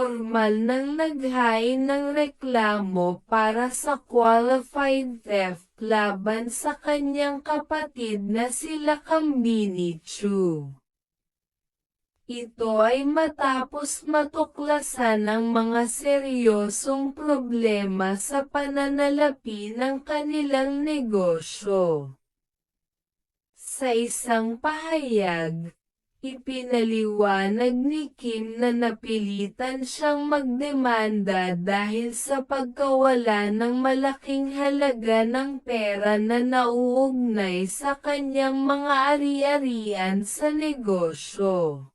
formal nang naghain ng reklamo para sa qualified theft laban sa kanyang kapatid na sila Kambini Chu. Ito ay matapos matuklasan ang mga seryosong problema sa pananalapi ng kanilang negosyo. Sa isang pahayag, ipinaliwanag ni Kim na napilitan siyang magdemanda dahil sa pagkawala ng malaking halaga ng pera na nauugnay sa kanyang mga ari-arian sa negosyo.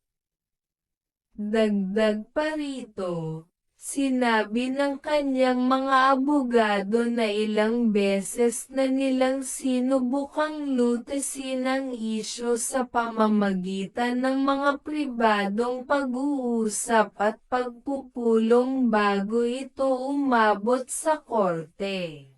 Dagdag pa rito, sinabi ng kanyang mga abogado na ilang beses na nilang sinubukang lutasin ang isyu sa pamamagitan ng mga pribadong pag-uusap at pagpupulong bago ito umabot sa korte.